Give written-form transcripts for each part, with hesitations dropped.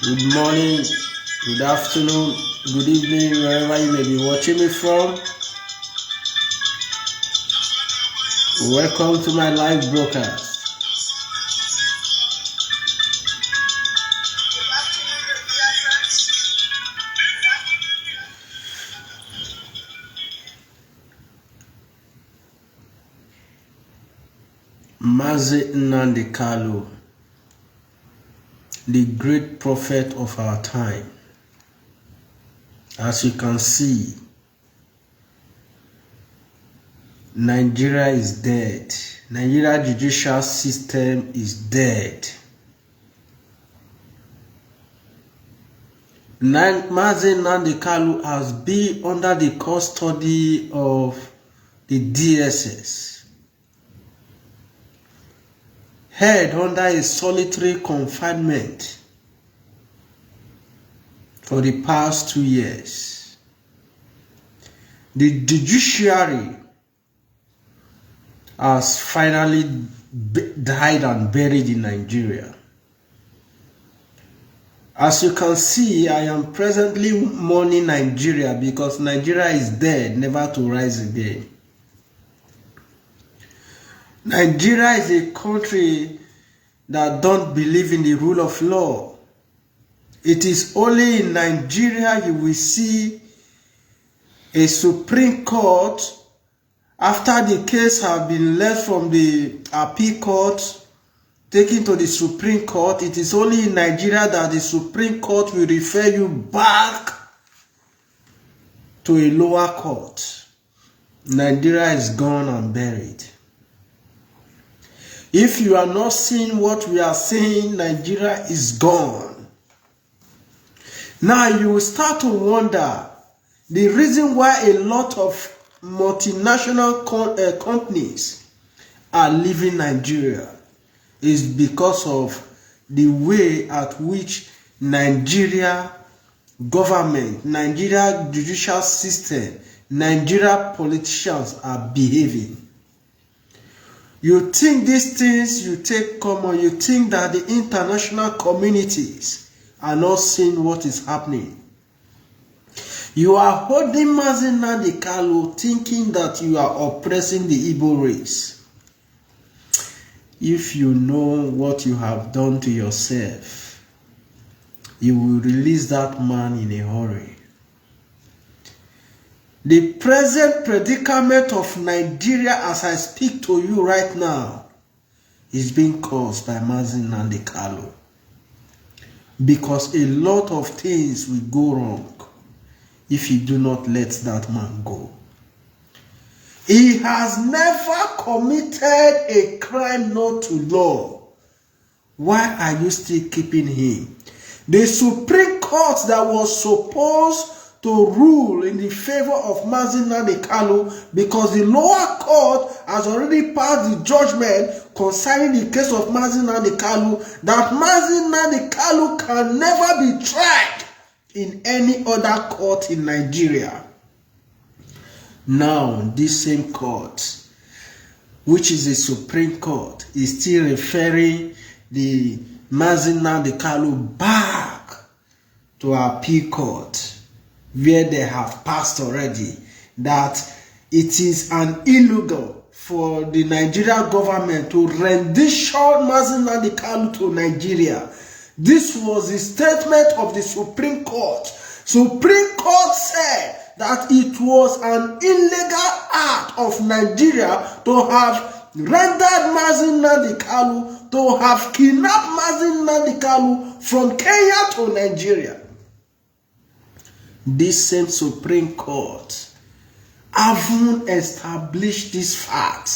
Good morning, good afternoon, good evening, wherever you may be watching me from. Welcome to my live broadcast. Mazi Nnamdi Kanu, the great prophet of our time. As you can see, Nigeria is dead. Nigeria judicial system is dead. Mazi Nnamdi Kanu has been under the custody of the DSS, held under a solitary confinement for the past 2 years. The judiciary has finally died and buried in Nigeria. As you can see, I am presently mourning Nigeria because Nigeria is dead, never to rise again. Nigeria is a country that don't believe in the rule of law. It is only in Nigeria you will see a Supreme Court, after the case have been left from the appeal court, taken to the Supreme Court. It is only in Nigeria that the Supreme Court will refer you back to a lower court. Nigeria is gone and buried. If you are not seeing what we are saying, Nigeria is gone. Now you will start to wonder the reason why a lot of multinational companies are leaving Nigeria is because of the way at which Nigeria government, Nigeria judicial system, Nigeria politicians are behaving. You think these things you take common, you think that the international communities are not seeing what is happening. You are holding Mazi Nnamdi Kanu thinking that you are oppressing the Igbo race. If you know what you have done to yourself, you will release that man in a hurry. The present predicament of Nigeria as I speak to you right now is being caused by Mazi Nnamdi Kanu. Because a lot of things will go wrong if you do not let that man go. He has never committed a crime not to law. Why are you still keeping him? The Supreme Court that was supposed to rule in the favor of Mazi Nnamdi Kanu, because the lower court has already passed the judgment concerning the case of Mazi Nnamdi Kanu, that Mazi Nnamdi Kanu can never be tried in any other court in Nigeria. Now, this same court, which is the Supreme Court, is still referring the Mazi Nnamdi Kanu back to appeal court, where they have passed already that it is an illegal for the Nigeria government to rendition Mazi Nnamdi Kanu to Nigeria. This was the statement of the Supreme Court. Supreme Court said that it was an illegal act of Nigeria to have rendered Mazi Nnamdi Kanu, to have kidnapped Mazi Nnamdi Kanu from Kenya to Nigeria. This same Supreme Court, having established this fact,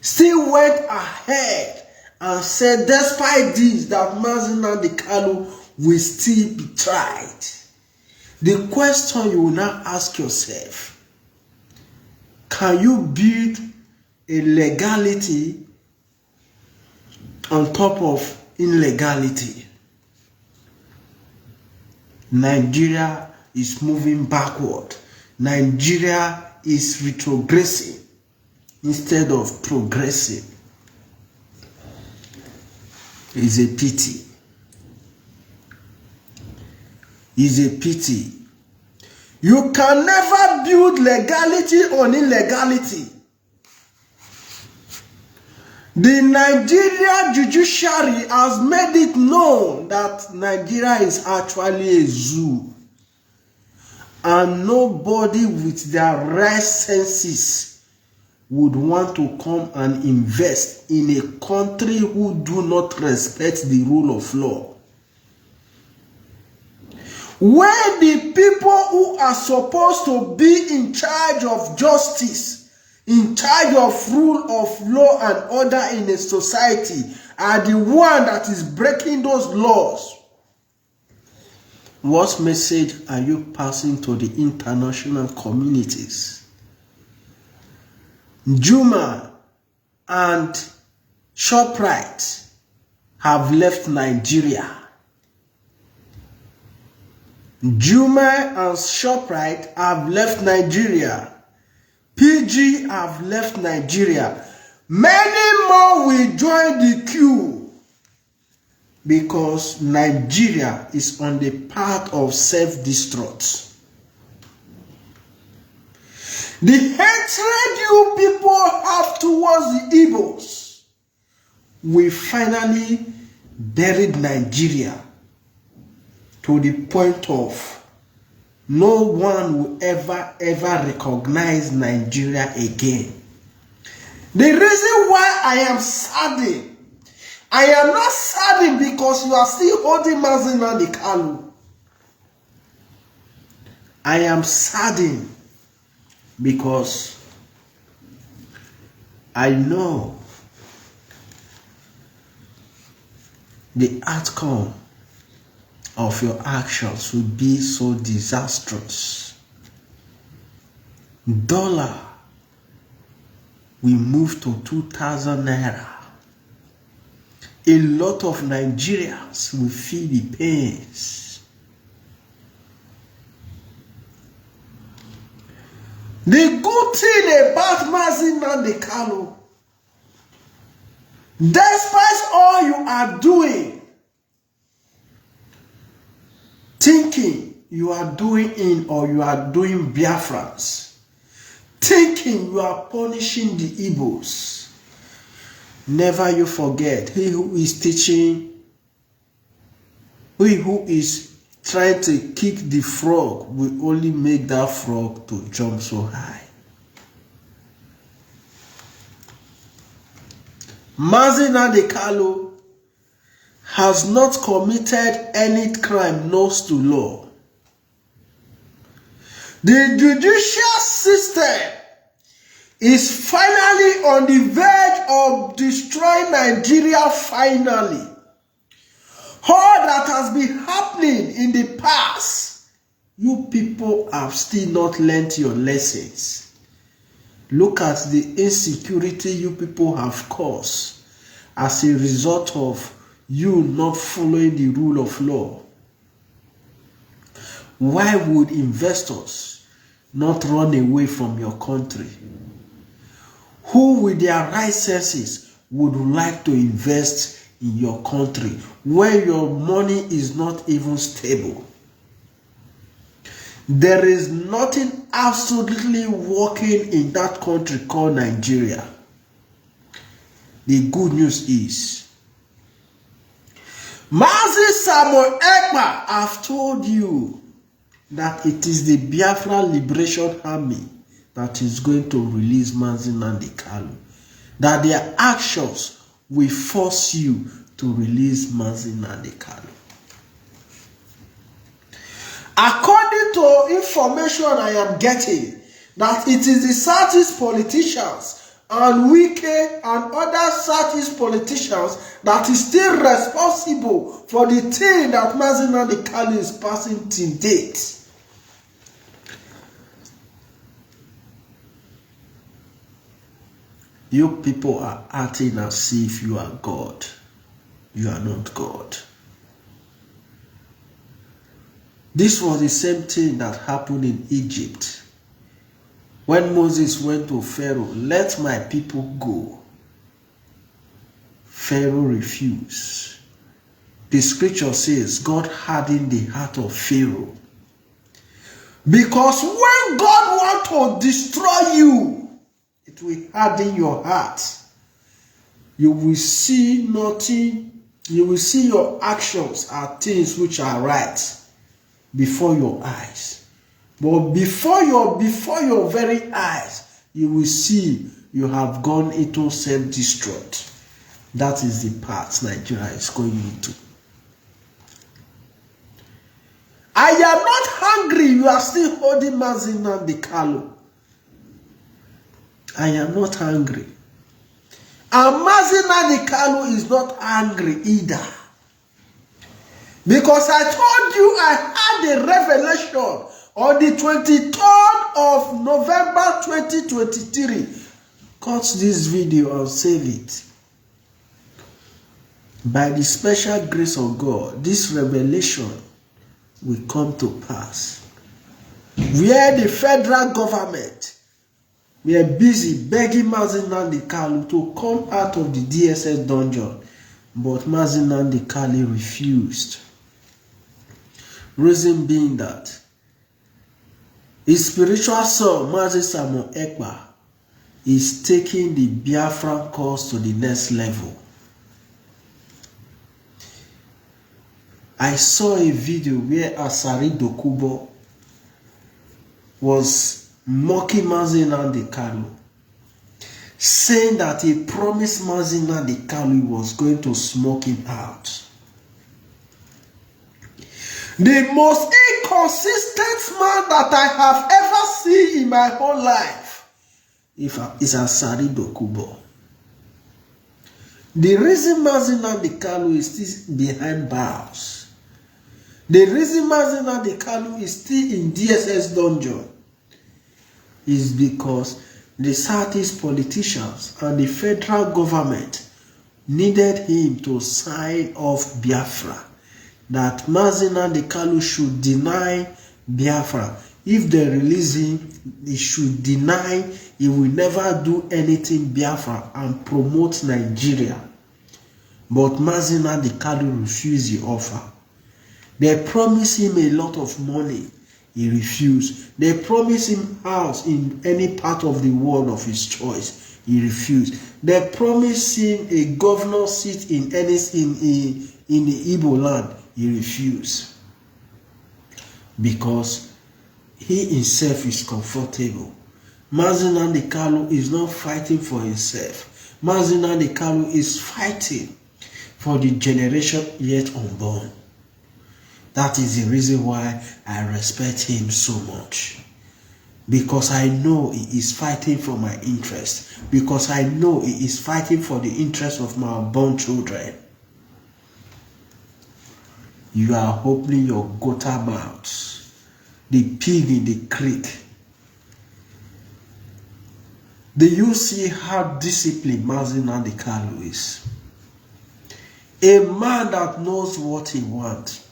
still went ahead and said, despite this, that Mazi Nnamdi Kanu will still be tried. The question you will now ask yourself, can you build a legality on top of illegality? Nigeria is moving backward. Nigeria is retrogressing instead of progressing. It's a pity. is a pity. You can never build legality on illegality. The Nigeria judiciary has made it known that Nigeria is actually a zoo. And nobody with their right senses would want to come and invest in a country who do not respect the rule of law. Where the people who are supposed to be in charge of justice, in charge of rule of law and order in a society, are the one that is breaking those laws. What message are you passing to the international communities? Juma and ShopRite have left Nigeria. Juma and ShopRite have left Nigeria. PG have left Nigeria. Many more will join the queue because Nigeria is on the path of self-destruct. The hatred you people have towards the Igbos will finally bury Nigeria to the point of no one will ever recognize Nigeria again. The reason why I am saddened, I am not saddened because you are still holding Mazi Nnamdi Kanu. I am saddened because I know the outcome of your actions will be so disastrous. Dollar will move to 2,000 naira. A lot of Nigerians will feel the pains. The good thing about Mazi Nnamdi Kanu, despite all you are doing, thinking you are doing in or you are doing Biafrans, thinking you are punishing the Igbos, never you forget, he who is teaching, he who is trying to kick the frog will only make that frog to jump so high. Mazi Nnamdi Kanu has not committed any crime known to law. The judicial system is finally on the verge of destroying Nigeria finally. All that has been happening in the past, you people have still not learnt your lessons. Look at the insecurity you people have caused as a result of you not following the rule of law. Why would investors not run away from your country? Who with their right senses would like to invest in your country where your money is not even stable? There is nothing absolutely working in that country called Nigeria. The good news is, Mazi Samuel Ekpa have told you that it is the Biafra Liberation Army that is going to release Mazi Nnamdi Kanu. That their actions will force you to release Mazi Nnamdi Kanu. According to information I am getting, that it is the Southeast politicians and Wike and other Southeast politicians that is still responsible for the thing that Mazi Nnamdi Kanu is passing to date. You people are acting as if you are God. You are not God. This was the same thing that happened in Egypt. When Moses went to Pharaoh, let my people go. Pharaoh refused. the scripture says God hardened the heart of Pharaoh. Because when God wants to destroy you, it will harden your heart. You will see nothing. You will see your actions are things which are right before your eyes. But before your very eyes, you will see you have gone into self-destruct. That is the path Nigeria is going into. I am not hungry. You are still holding Mazi Nnamdi Kanu. I am not hungry. And Mazi Nnamdi Kanu is not angry either. Because I told you I had a revelation on the 23rd of November 2023. Cut this video and save it. By the special grace of God, this revelation will come to pass. Where the federal government were busy begging Mazi Nnamdi Kanu to come out of the DSS dungeon, but Mazi Nnamdi Kanu refused. Reason being that his spiritual son, Mazi Samuel Ekpa, is taking the Biafran cause to the next level. I saw a video where Asari Dokubo was mocking Mazi Nnamdi Kanu, saying that he promised Mazi Nnamdi Kanu he was going to smoke him out. The most inconsistent man that I have ever seen in my whole life is Asari Dokubo. The reason Mazi Nnamdi Kanu is still behind bars, the reason Mazi Nnamdi Kanu is still in DSS dungeon is because the Southeast politicians and the federal government needed him to sign off Biafra. That Mazi Nnamdi Kanu should deny Biafra. If they release him, he should deny he will never do anything Biafra and promote Nigeria. But Mazi Nnamdi Kanu refused the offer. They promised him a lot of money. He refused. They promised him house in any part of the world of his choice. He refused. They promised him a governor seat in the Igbo land. He refused. Because he himself is comfortable. Mazi Nnamdi Kanu is not fighting for himself. Mazi Nnamdi Kanu is fighting for the generation yet unborn. That is the reason why I respect him so much. Because I know he is fighting for my interest. Because I know he is fighting for the interest of my unborn children. You are opening your gutter mouth. The pig in the creek. Do you see how disciplined Mazi Nnamdi Kanu is? A man that knows what he wants.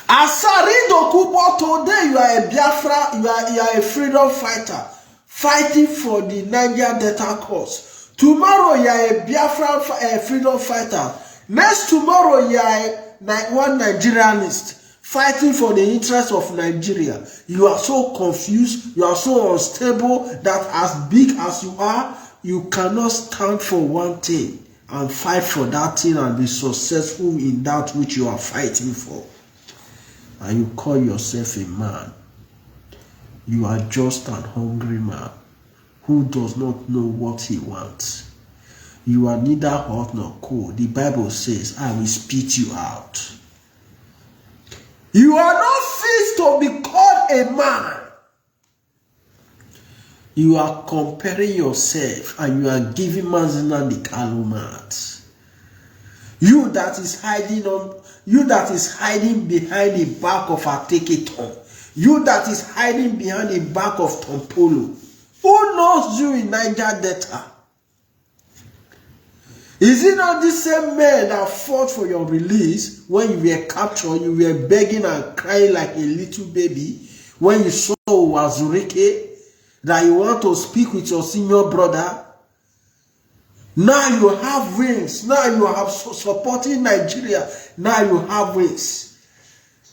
Asari Dokubo, today you are a Biafra, you are a freedom fighter, fighting for the Niger Delta cause. Tomorrow you are a Biafra freedom fighter. Next tomorrow you are one Nigerianist, fighting for the interest of Nigeria. You are so confused, you are so unstable that as big as you are, you cannot stand for one thing and fight for that thing and be successful in that which you are fighting for. And you call yourself a man. You are just an hungry man who does not know what he wants. You are neither hot nor cold. The Bible says, I will spit you out. You are not fit to be called a man. You are comparing yourself and you are giving Mazi Nnamdi Kanu mad. You that is hiding behind the back of Ateketon. You that is hiding behind the back of Tompolo. Who knows you in Niger Delta? Is it not the same men that fought for your release when you were captured, you were begging and crying like a little baby when you saw Wazurike, that you want to speak with your senior brother? Now you have wings. Now you have supporting Nigeria. Now you have wings.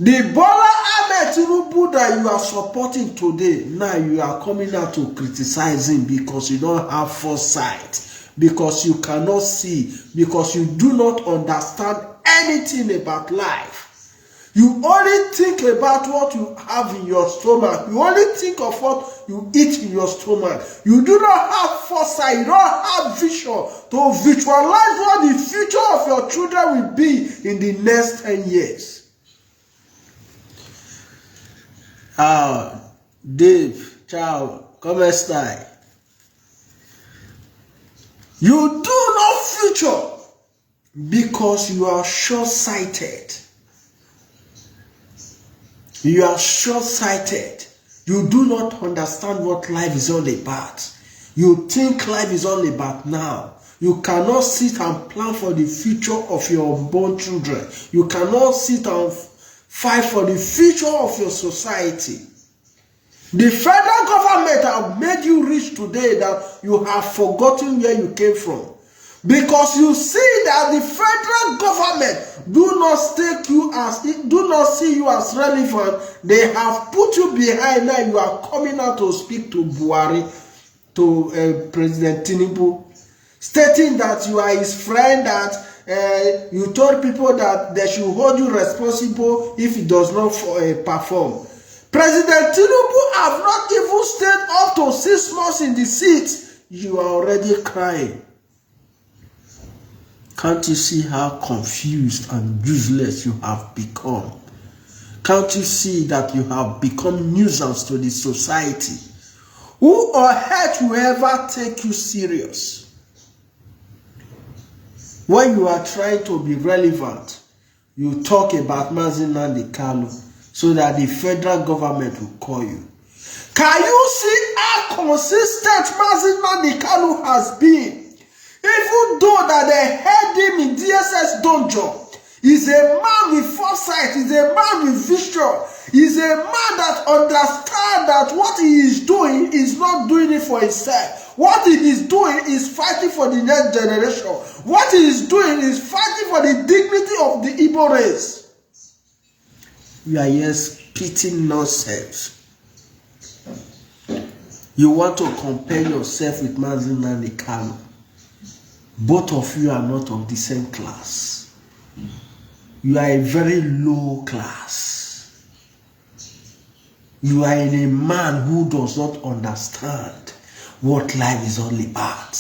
The Bola Ahmed Tinubu that you are supporting today, now you are coming out to criticize him because you don't have foresight, because you cannot see, because you do not understand anything about life. You only think about what you have in your stomach. You only think of what you eat in your stomach. You do not have foresight. You don't have vision to visualize what the future of your children will be in the next 10 years. Dave, ciao, come stai? You do not future because you are short-sighted. You are short-sighted. You do not understand what life is all about. You think life is all about now. You cannot sit and plan for the future of your unborn children. You cannot sit and fight for the future of your society. The federal government have made you rich today that you have forgotten where you came from. Because you see that the federal government do not see you as relevant. They have put you behind. Now you are coming out to speak to Buhari, to President Tinubu, stating that you are his friend, that you told people that they should hold you responsible if he does not perform. President Tinubu have not even stayed up to 6 months in the seat. You are already crying. Can't you see how confused and useless you have become? Can't you see that you have become nuisance to the society? Who or earth will ever take you serious? When you are trying to be relevant, you talk about Mazi Nnamdi Kanu so that the federal government will call you. Can you see how consistent Mazi Nnamdi Kanu has been? Even though that they held him in DSS dungeon, he's a man with foresight, he's a man with vision, he's a man that understands that what he is doing is not doing it for himself. What he is doing is fighting for the next generation. What he is doing is fighting for the dignity of the Igbo race. You are here spitting nonsense. You want to compare yourself with Mazi Nnamdi Kanu. Both of you are not of the same class. You are a very low class. You are a man who does not understand what life is all about.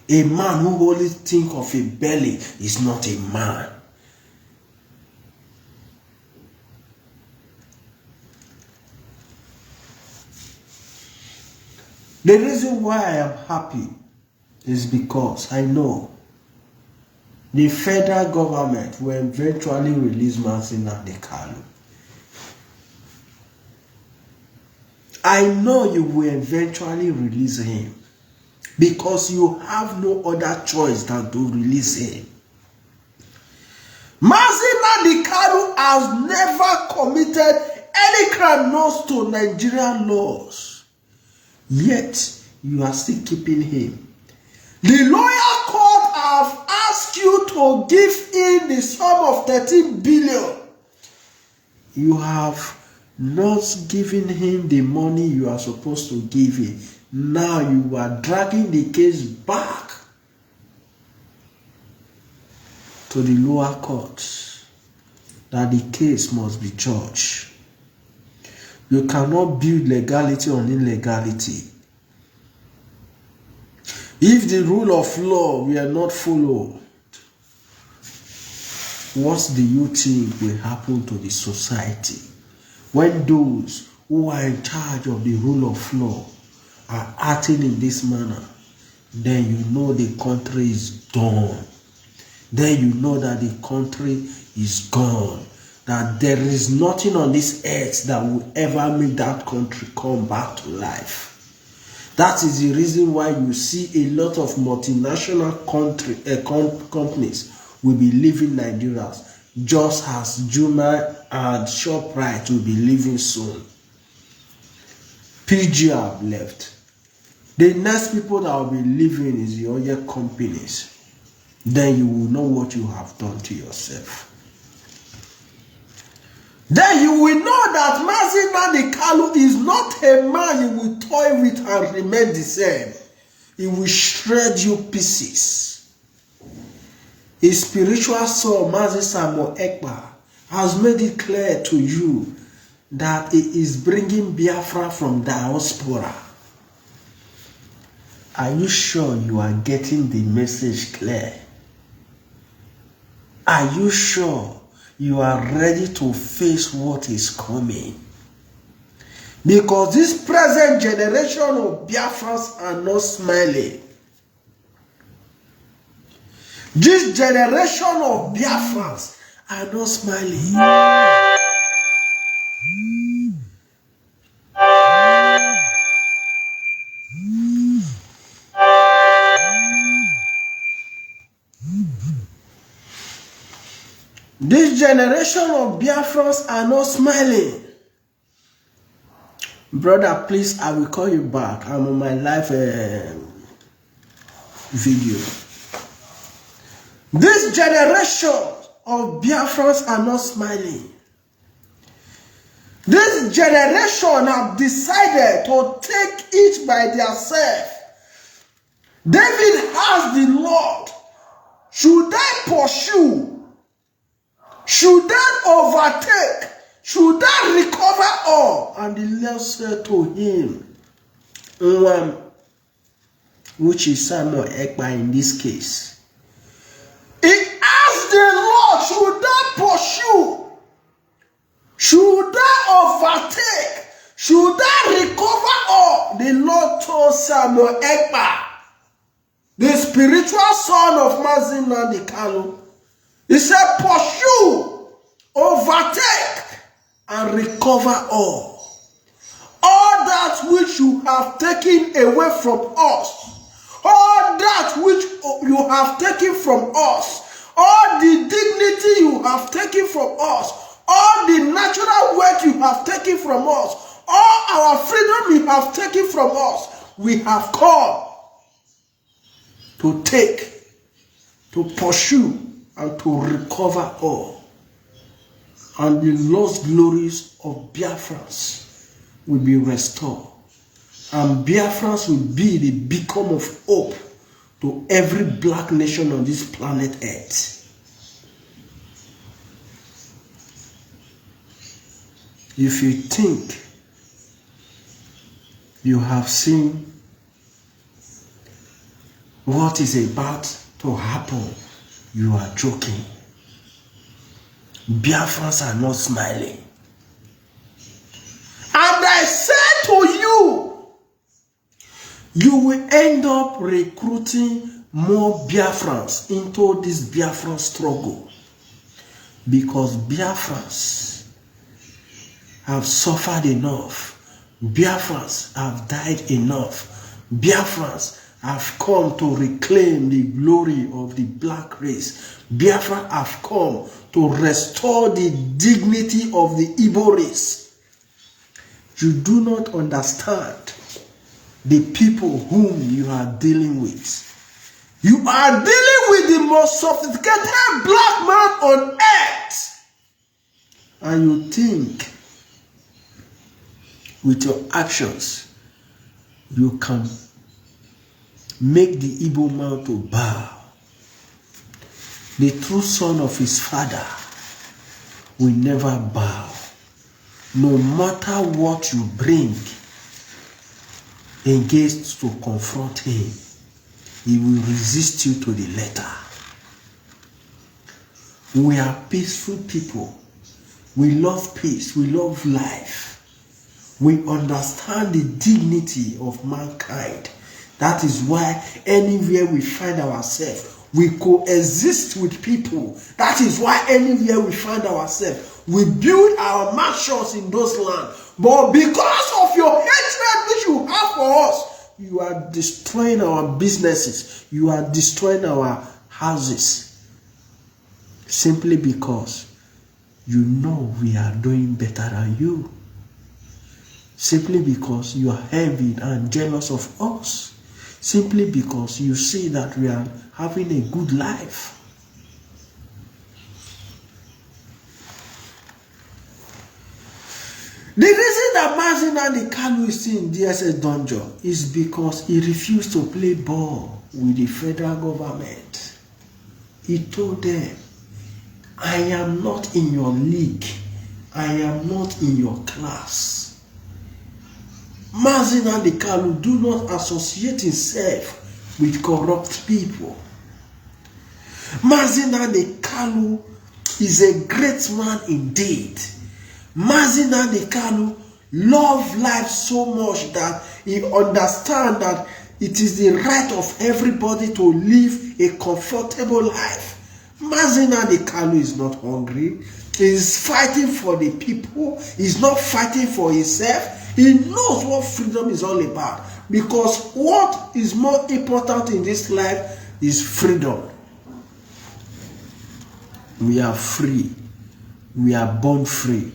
A man who only thinks of a belly is not a man. The reason why I am happy is because I know the federal government will eventually release Mazi Nnamdi Kanu. I know you will eventually release him because you have no other choice than to release him. Mazi Nnamdi Kanu has never committed any crime known to Nigerian laws, yet you are still keeping him. The lower court have asked you to give in the sum of 13 billion. You have not given him the money you are supposed to give him. Now you are dragging the case back to the lower court that the case must be judged. You cannot build legality on illegality. If the rule of law were not followed, what do you think will happen to the society when those who are in charge of the rule of law are acting in this manner? Then you know the country is done. Then you know that the country is gone. That there is nothing on this earth that will ever make that country come back to life. That is the reason why you see a lot of multinational companies will be leaving Nigeria, just as Juma and ShopRite will be leaving soon. PG have left. The next people that will be living is your other companies. Then you will know what you have done to yourself. Then you will know that Mazi Nnamdi Kanu is not a man you will toy with and remain the same. He will shred you pieces. His spiritual soul, Mazi Samuel Ekpa, has made it clear to you that he is bringing Biafra from diaspora. Are you sure you are getting the message clear? Are you sure you are ready to face what is coming? Because this present generation of Biafrans are not smiling. This generation of Biafrans are not smiling. This generation of Biafrans are not smiling. Brother, please, I will call you back. I'm on my live video. This generation of Biafrans are not smiling. This generation have decided to take it by themselves. David asked the Lord, should I pursue? Should I overtake? Should I recover all? And the Lord said to him, which is Samuel Ekpa in this case. He asked the Lord, should I pursue? Should I overtake? Should I recover all? The Lord told Samuel Ekpa, the spiritual son of Mazi Nnamdi Kanu, he said, pursue, overtake, and recover all. All that which you have taken away from us, all that which you have taken from us, all the dignity you have taken from us, all the natural work you have taken from us, all our freedom you have taken from us, we have come to take, to pursue, and to recover all. And the lost glories of Biafrans will be restored. And Biafrans will be the beacon of hope to every black nation on this planet Earth. If you think you have seen what is about to happen, you are joking. Biafrans are not smiling. And I say to you, you will end up recruiting more Biafrans into this Biafran struggle. Because Biafrans have suffered enough. Biafrans have died enough. Biafrans have come to reclaim the glory of the black race. Biafra have come to restore the dignity of the Igbo race. You do not understand the people whom you are dealing with. You are dealing with the most sophisticated black man on earth. And you think with your actions you can make the Igbo man to bow. The true son of his father will never bow. No matter what you bring against to confront him, he will resist you to the letter. We are peaceful people. We love peace. We love life. We understand the dignity of mankind. That is why anywhere we find ourselves, we coexist with people. That is why anywhere we find ourselves, we build our mansions in those lands. But because of your hatred which you have for us, you are destroying our businesses. You are destroying our houses. Simply because you know we are doing better than you. simply because you are envied and jealous of us, simply because you see that we are having a good life. The reason that Mazi Nnamdi Kanu is still in DSS dungeon is because he refused to play ball with the federal government. He told them, I am not in your league. I am not in your class. Mazi Nnamdi Kanu do not associate himself with corrupt people. Mazi Nnamdi Kanu is a great man indeed. Mazi Nnamdi Kanu loves life so much that he understands that it is the right of everybody to live a comfortable life. Mazi Nnamdi Kanu is not hungry. He is fighting for the people. He is not fighting for himself. He knows what freedom is all about. Because what is more important in this life is freedom. We are free. We are born free.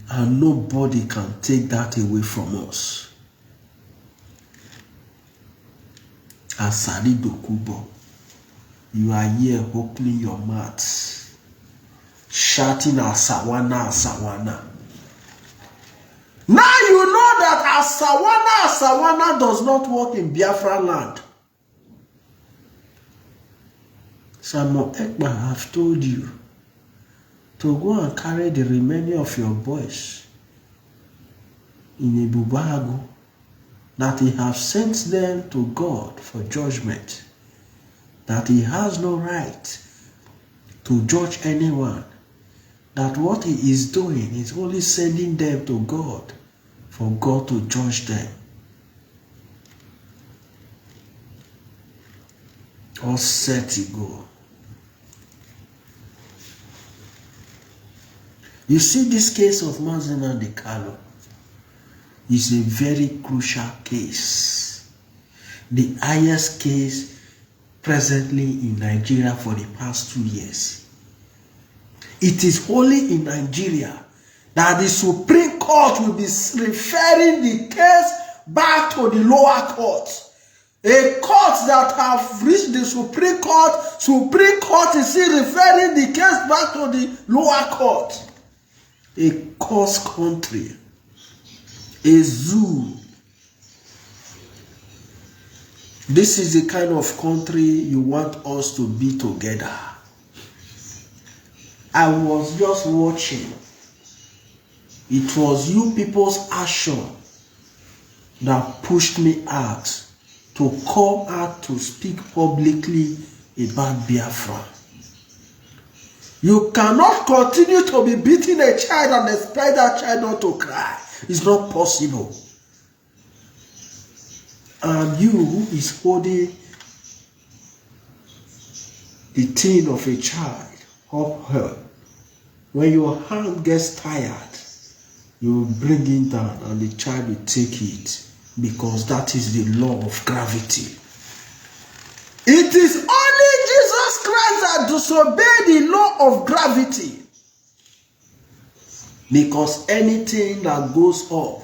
And nobody can take that away from us. Asari Dokubo, you are here opening your mouth, shouting Asawana, Asawana. Now you know that Asawana does not work in Biafra land. Samuel Ekman have told you to go and carry the remaining of your boys in a bubago, that he has sent them to God for judgment, that he has no right to judge anyone, that what he is doing is only sending them to God for God to judge them. All set to go. You see, this case of Mazi Nnamdi Kanu is a very crucial case. The highest case presently in Nigeria for the past 2 years. It is only in Nigeria that the Supreme Court will be referring the case back to the lower court. A court that have reached the Supreme Court. Supreme Court is still referring the case back to the lower court. A cursed country, a zoo. This is the kind of country you want us to be together. I was just watching. It was you people's action that pushed me out to come out to speak publicly about Biafra. You cannot continue to be beating a child and expect that child not to cry. It's not possible. And you who is holding the thing of a child up here, when your hand gets tired, you will bring it down and the child will take it, because that is the law of gravity. It is only Jesus Christ that disobeyed the law of gravity. Because anything that goes up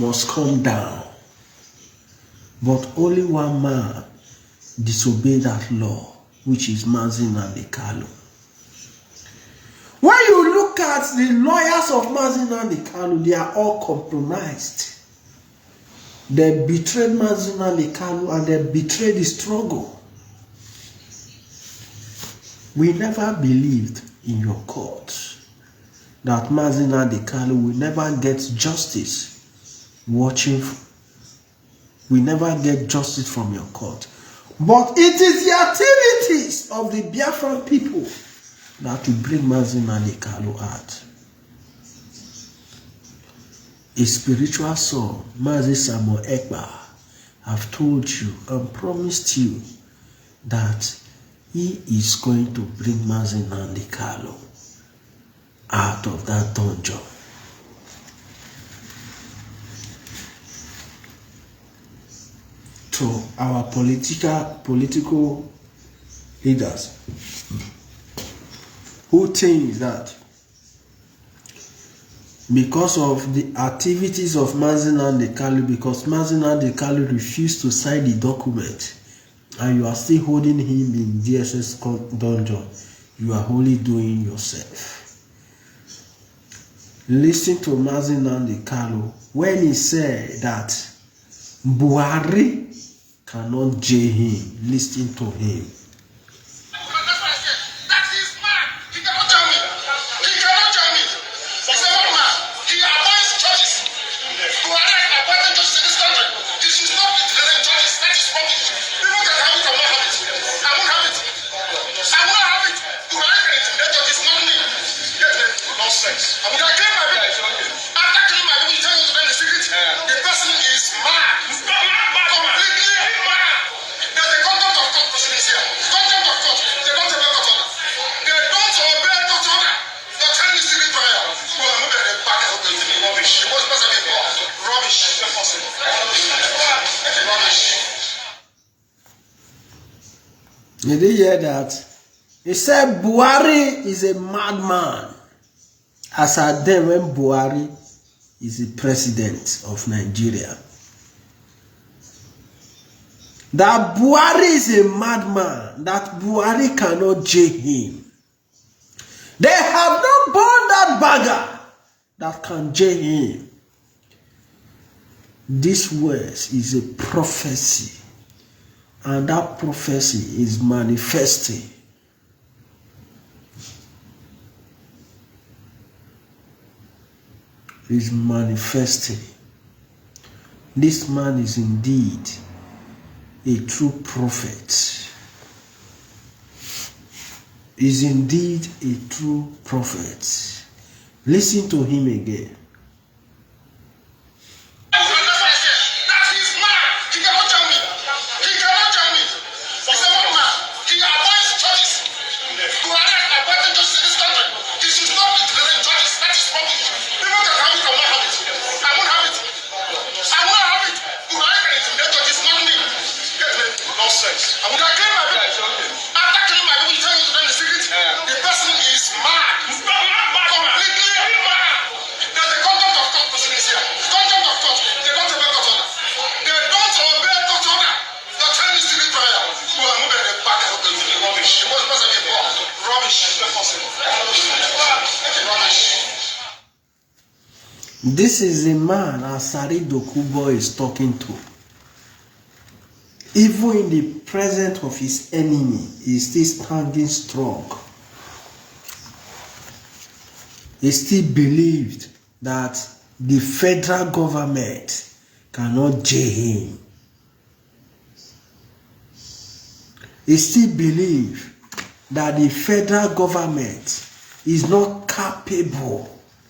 must come down. But only one man disobeyed that law, which is Mazi Nnamdi Kanu. When you look at the lawyers of Mazi Nnamdi Kanu, they are all compromised. They betrayed Mazi Nnamdi Kanu and they betrayed the struggle. We never believed in your court that Mazi Nnamdi Kanu will never get justice watching. We never get justice from your court. But it is the activities of the Biafran people that will bring Mazi Nnamdi Kanu out. A spiritual son, Mazi Samuel Ekpa, have told you and promised you that he is going to bring Mazi Nnamdi Kanu out of that dungeon. To our political leaders who think that because of the activities of Mazi Nnamdi, because Mazi Nnamdi refused to sign the document, and you are still holding him in DSS dungeon, you are only doing yourself. Listen to Mazi Nnamdi when he said that Buhari cannot jail him. Listen to him. Did you hear that? He said Buhari is a madman. As at then when Buhari is the president of Nigeria. That Buhari is a madman. That Buhari cannot jail him. They have not born that bagger that can jail him. This verse is a prophecy. And that prophecy is manifesting. Is manifesting. This man is indeed a true prophet. Is indeed a true prophet. Listen to him again. This is the man Asari Dokubo is talking to. Even in the presence of his enemy, he is still standing strong. He still believed that the federal government cannot jail him. He still believes that the federal government is not capable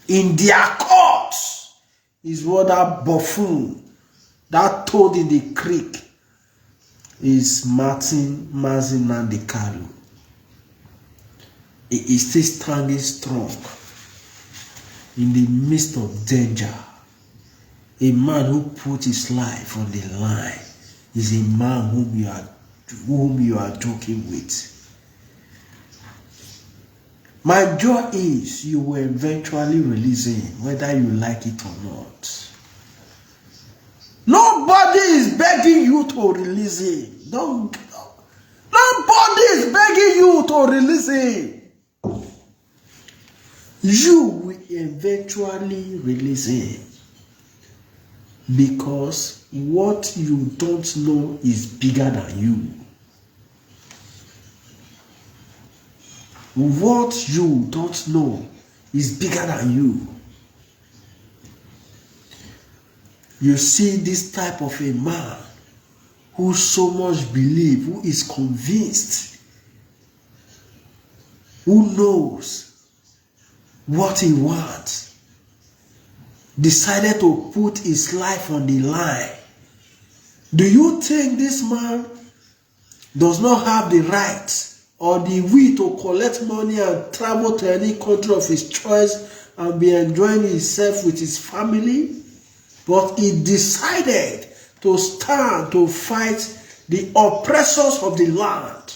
in their courts. Is what that buffoon, that toad in the creek, is Mazi Nnamdi. He is still standing strong in the midst of danger. A man who put his life on the line is a man whom you are joking with. My joy is you will eventually release him, whether you like it or not. Nobody is begging you to release him. Nobody is begging you to release him. You will eventually release him. Because what you don't know is bigger than you. What you don't know is bigger than you. You see this type of a man who so much believes, who is convinced, who knows what he wants, decided to put his life on the line. Do you think this man does not have the right or the will to collect money and travel to any country of his choice and be enjoying himself with his family? But he decided to stand to fight the oppressors of the land.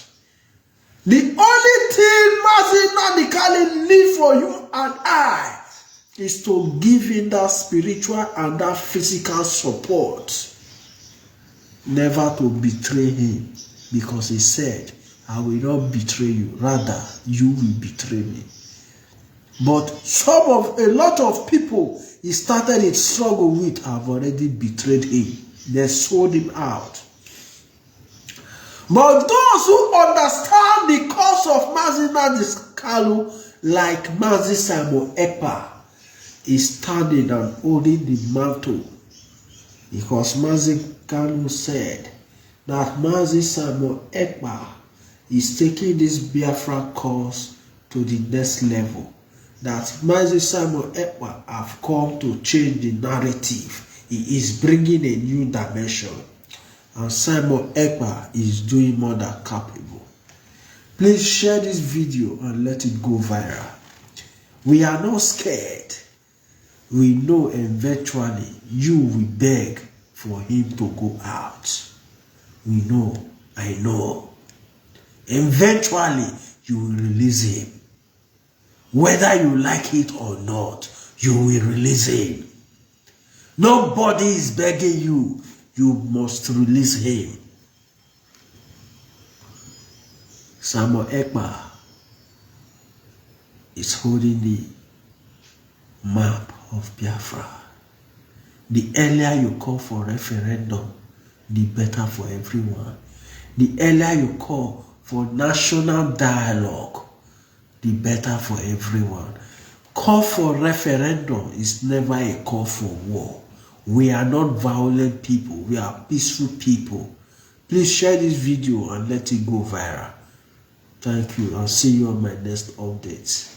The only thing Mazi Nnamdi leave for you and I is to give him that spiritual and that physical support. Never to betray him, because he said, I will not betray you, rather you will betray me. But a lot of people he started a struggle with have already betrayed him. They sold him out. But those who understand the cause of Mazi Nnamdi Kanu, like Mazi Simon Ekpa, is standing and holding the mantle. Because Mazi Kanu said that Mazi Simon Ekpa is taking this Biafra cause to the next level. That Mazi Simon Ekpa have come to change the narrative. He is bringing a new dimension. And Simon Ekpa is doing more than capable. Please share this video and let it go viral. We are not scared. We know eventually you will beg for him to go out. We know, I know. Eventually you will release him. Whether you like it or not, you will release him. Nobody is begging you. You must release him. Simon Ekpa is holding the map of Biafra. The earlier you call for referendum, the better for everyone. The earlier you call for national dialogue, the better for everyone. Call for referendum is never a call for war. We are not violent people. We are peaceful people. Please share this video and let it go viral. Thank you. I'll see you on my next update.